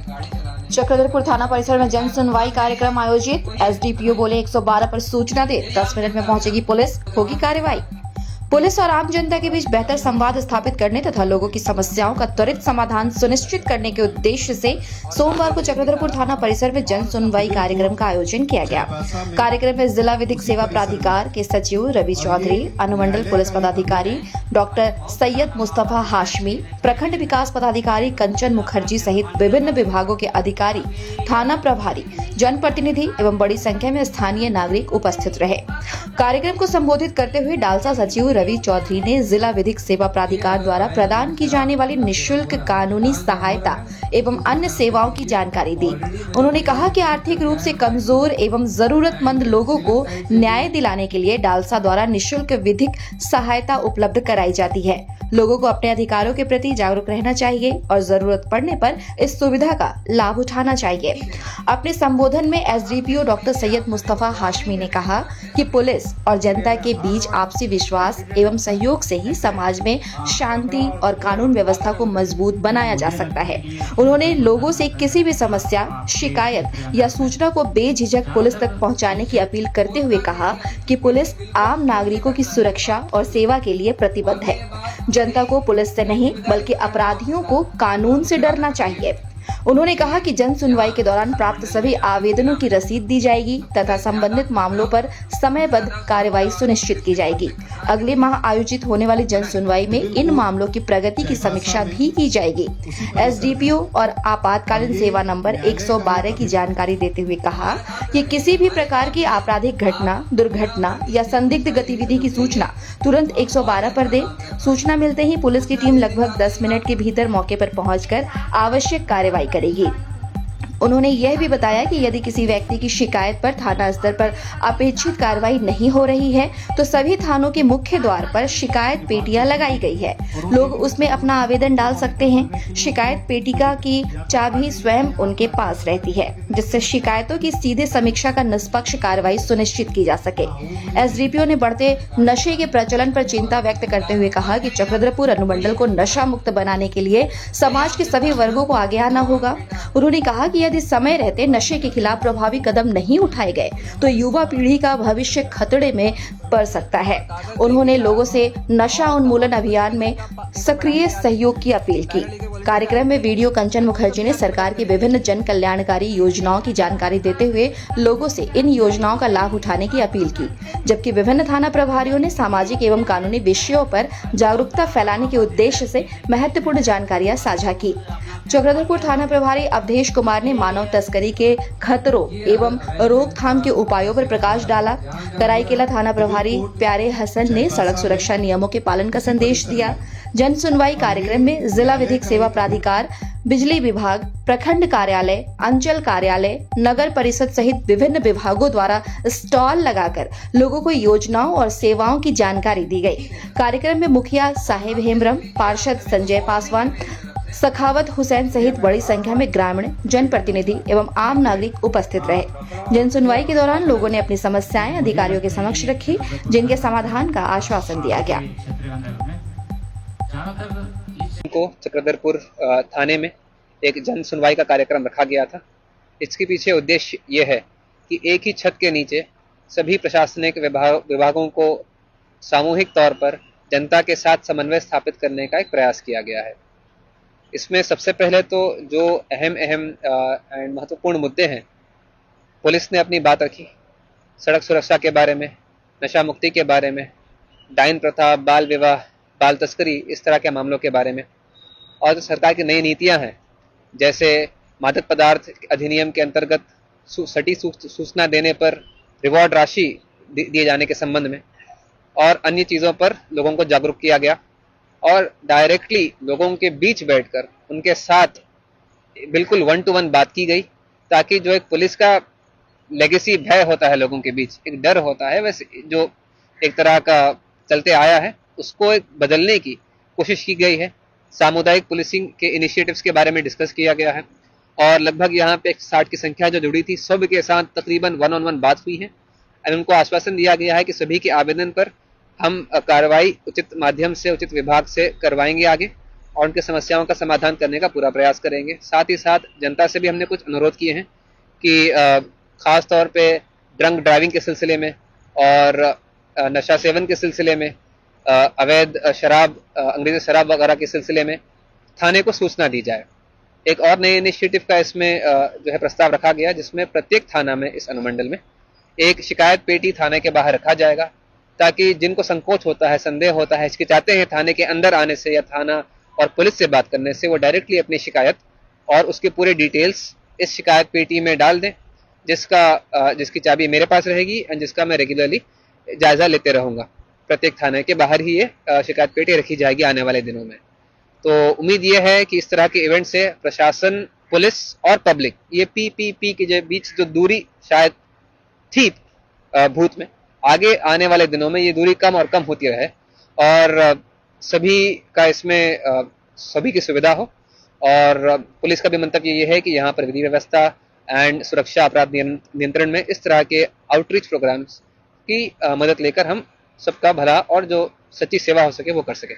चक्रधरपुर थाना परिसर में जन सुनवाई कार्यक्रम आयोजित। एसडीपीओ बोले 112 पर सूचना दे 10 मिनट में पहुंचेगी पुलिस, होगी कार्रवाई। पुलिस और आम जनता के बीच बेहतर संवाद स्थापित करने तथा लोगों की समस्याओं का त्वरित समाधान सुनिश्चित करने के उद्देश्य से सोमवार को चक्रधरपुर थाना परिसर में जन सुनवाई कार्यक्रम का आयोजन किया गया। कार्यक्रम में जिला विधिक सेवा प्राधिकार के सचिव रवि चौधरी, अनुमंडल पुलिस पदाधिकारी डॉक्टर सैयद मुस्तफा हाशमी, प्रखंड विकास पदाधिकारी कंचन मुखर्जी सहित विभिन्न विभागों के अधिकारी, थाना प्रभारी, जनप्रतिनिधि एवं बड़ी संख्या में स्थानीय नागरिक उपस्थित रहे। कार्यक्रम को संबोधित करते हुए डालसा सचिव रवि चौधरी ने जिला विधिक सेवा प्राधिकार द्वारा प्रदान की जाने वाली निःशुल्क कानूनी सहायता एवं अन्य सेवाओं की जानकारी दी। उन्होंने कहा कि आर्थिक रूप से कमजोर एवं जरूरतमंद लोगों को न्याय दिलाने के लिए डालसा द्वारा निःशुल्क विधिक सहायता उपलब्ध कराई जाती है। लोगों को अपने अधिकारों के प्रति जागरूक रहना चाहिए और जरूरत पड़ने पर इस सुविधा का लाभ उठाना चाहिए। अपने संबोधन में एसडीपीओ डॉक्टर सैयद मुस्तफा हाशमी ने कहा कि पुलिस और जनता के बीच आपसी विश्वास एवं सहयोग से ही समाज में शांति और कानून व्यवस्था को मजबूत बनाया जा सकता है। उन्होंने लोगों से किसी भी समस्या, शिकायत या सूचना को बेझिझक पुलिस तक पहुंचाने की अपील करते हुए कहा कि पुलिस आम नागरिकों की सुरक्षा और सेवा के लिए प्रतिबद्ध है। जनता को पुलिस से नहीं बल्कि अपराधियों को कानून से डरना चाहिए। उन्होंने कहा कि जन सुनवाई के दौरान प्राप्त सभी आवेदनों की रसीद दी जाएगी तथा संबंधित मामलों पर समयबद्ध कार्रवाई सुनिश्चित की जाएगी। अगले माह आयोजित होने वाली जन सुनवाई में इन मामलों की प्रगति की समीक्षा भी की जाएगी। एसडीपीओ और आपातकालीन सेवा नंबर 112 की जानकारी देते हुए कहा कि किसी भी प्रकार की आपराधिक घटना, दुर्घटना या संदिग्ध गतिविधि की सूचना तुरंत 112 पर दें। सूचना मिलते ही पुलिस की टीम लगभग 10 मिनट के भीतर मौके पर पहुंचकर आवश्यक कार्रवाई करेगी। उन्होंने यह भी बताया कि यदि किसी व्यक्ति की शिकायत पर थाना स्तर पर अपेक्षित कार्रवाई नहीं हो रही है तो सभी थानों के मुख्य द्वार पर शिकायत पेटियां लगाई गई है। लोग उसमें अपना आवेदन डाल सकते हैं। शिकायत पेटिका की चाबी स्वयं उनके पास रहती है, जिससे शिकायतों की सीधे समीक्षा का निष्पक्ष कार्रवाई सुनिश्चित की जा सके। एसडीपीओ ने बढ़ते नशे के प्रचलन पर चिंता व्यक्त करते हुए कहा कि चक्रधरपुर अनुमंडल को नशा मुक्त बनाने के लिए समाज के सभी वर्गों को आगे आना होगा। उन्होंने कहा कि यदि समय रहते नशे के खिलाफ प्रभावी कदम नहीं उठाए गए तो युवा पीढ़ी का भविष्य खतरे में पड़ सकता है। उन्होंने लोगों से नशा उन्मूलन अभियान में सक्रिय सहयोग की अपील की। कार्यक्रम में वीडियो कंचन मुखर्जी ने सरकार की विभिन्न जन कल्याणकारी योजनाओं की जानकारी देते हुए लोगों से इन योजनाओं का लाभ उठाने की अपील की, जबकि विभिन्न थाना प्रभारियों ने सामाजिक एवं कानूनी विषयों पर जागरूकता फैलाने के उद्देश्य से महत्वपूर्ण जानकारियां साझा की। चक्रधरपुर थाना प्रभारी अवधेश कुमार ने मानव तस्करी के खतरों एवं रोकथाम के उपायों पर प्रकाश डाला। कराईकेला थाना प्रभारी प्यारे हसन ने सड़क सुरक्षा नियमों के पालन का संदेश दिया। जन सुनवाई कार्यक्रम में जिला विधिक सेवा प्राधिकार, बिजली विभाग, प्रखंड कार्यालय, अंचल कार्यालय, नगर परिषद सहित विभिन्न विभागों द्वारा स्टॉल लगाकर लोगों को योजनाओं और सेवाओं की जानकारी दी गई। कार्यक्रम में मुखिया साहेब हेमब्रम, पार्षद संजय पासवान, सखावत हुसैन सहित बड़ी संख्या में ग्रामीण, जनप्रतिनिधि एवं आम नागरिक उपस्थित रहे। जन सुनवाई के दौरान लोगों ने अपनी समस्याएं अधिकारियों के समक्ष रखी, जिनके समाधान का आश्वासन दिया गया। को चक्रधरपुर थाने में एक जन सुनवाई का कार्यक्रम रखा गया था। इसके पीछे उद्देश्य ये है कि एक ही छत के नीचे सभी प्रशासनिक विभागों को सामूहिक तौर पर जनता के साथ समन्वय स्थापित करने का एक प्रयास किया गया है। इसमें सबसे पहले तो जो अहम एंड महत्वपूर्ण मुद्दे हैं, पुलिस ने अपनी बात रखी। सड़क सुरक्षा के बारे में, नशा मुक्ति के बारे में, डायन प्रथा, बाल विवाह, बाल तस्करी, इस तरह के मामलों के बारे में, और जो सरकार की नई नीतियां हैं जैसे मादक पदार्थ अधिनियम के अंतर्गत सटीक सूचना देने पर रिवॉर्ड राशि दिए जाने के संबंध में और अन्य चीज़ों पर लोगों को जागरूक किया गया और डायरेक्टली लोगों के बीच बैठकर उनके साथ बिल्कुल 1 to 1 बात की गई, ताकि जो एक पुलिस का लेगेसी भय होता है लोगों के बीच, एक डर होता है, वैसे जो एक तरह का चलते आया है, उसको एक बदलने की कोशिश की गई है। सामुदायिक पुलिसिंग के इनिशिएटिव्स के बारे में डिस्कस किया गया है और लगभग यहाँ पे 60 की संख्या जो जुड़ी थी, सब के साथ तकरीबन 1-on-1 बात हुई है और उनको आश्वासन दिया गया है कि सभी के आवेदन पर हम कार्रवाई उचित माध्यम से, उचित विभाग से करवाएंगे आगे और उनकी समस्याओं का समाधान करने का पूरा प्रयास करेंगे। साथ ही साथ जनता से भी हमने कुछ अनुरोध किए हैं कि खास तौर पे ड्रंक ड्राइविंग के सिलसिले में और नशा सेवन के सिलसिले में, अवैध शराब, अंग्रेजी शराब वगैरह के सिलसिले में थाने को सूचना दी जाए। एक और नए इनिशिएटिव का इसमें जो है प्रस्ताव रखा गया, जिसमें प्रत्येक थाना में, इस अनुमंडल में एक शिकायत पेटी थाने के बाहर रखा जाएगा, ताकि जिनको संकोच होता है, संदेह होता है, हिचकिचाते हैं थाने के अंदर आने से या थाना और पुलिस से बात करने से, वो डायरेक्टली अपनी शिकायत और उसकी पूरी डिटेल्स इस शिकायत पेटी में डाल दें, जिसकी चाबी मेरे पास रहेगी और जिसका मैं रेगुलरली जायजा लेते रहूंगा। प्रत्येक थाने के बाहर ही ये शिकायत पेटी रखी जाएगी आने वाले दिनों में। तो उम्मीद ये है कि इस तरह के इवेंट से प्रशासन, पुलिस और पब्लिक, ये पीपीपी के बीच जो दूरी शायद थी भूत में, आगे आने वाले दिनों में ये दूरी कम और कम होती रहे और सभी का इसमें सभी की सुविधा हो। और पुलिस का भी मंतव्य ये है कि यहाँ पर विधि व्यवस्था एंड सुरक्षा अपराध नियंत्रण में इस तरह के आउटरीच प्रोग्राम्स की मदद लेकर हम सबका भला और जो सच्ची सेवा हो सके वो कर सके।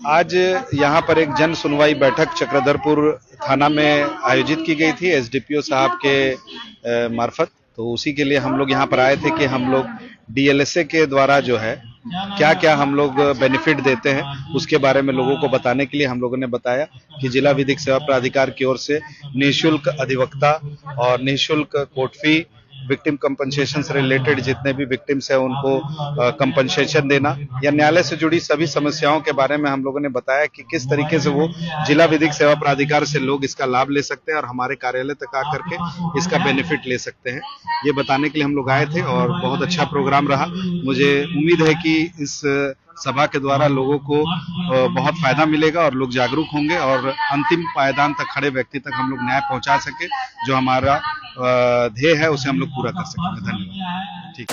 आज यहाँ पर एक जन सुनवाई बैठक चक्रधरपुर थाना में आयोजित की गई थी एसडीपीओ साहब के मार्फत। तो उसी के लिए हम लोग यहाँ पर आए थे कि हम लोग डीएलएसए के द्वारा जो है क्या क्या हम लोग बेनिफिट देते हैं उसके बारे में लोगों को बताने के लिए हम लोगों ने बताया कि जिला विधिक सेवा प्राधिकार की ओर से निःशुल्क अधिवक्ता और निःशुल्क कोर्ट फी, विक्टिम कंपनसेशन से रिलेटेड जितने भी विक्टिम्स हैं उनको कंपनसेशन देना या न्यायालय से जुड़ी सभी समस्याओं के बारे में हम लोगों ने बताया कि किस तरीके से वो जिला विधिक सेवा प्राधिकार से लोग इसका लाभ ले सकते हैं और हमारे कार्यालय तक आकर के इसका बेनिफिट ले सकते हैं। ये बताने के लिए हम लोग आए थे और बहुत अच्छा प्रोग्राम रहा। मुझे उम्मीद है कि इस सभा के द्वारा लोगों को बहुत फायदा मिलेगा और लोग जागरूक होंगे और अंतिम पायदान तक खड़े व्यक्ति तक हम लोग न्याय पहुंचा सके, जो हमारा ध्येय है उसे हम लोग पूरा कर सकेंगे। धन्यवाद। ठीक।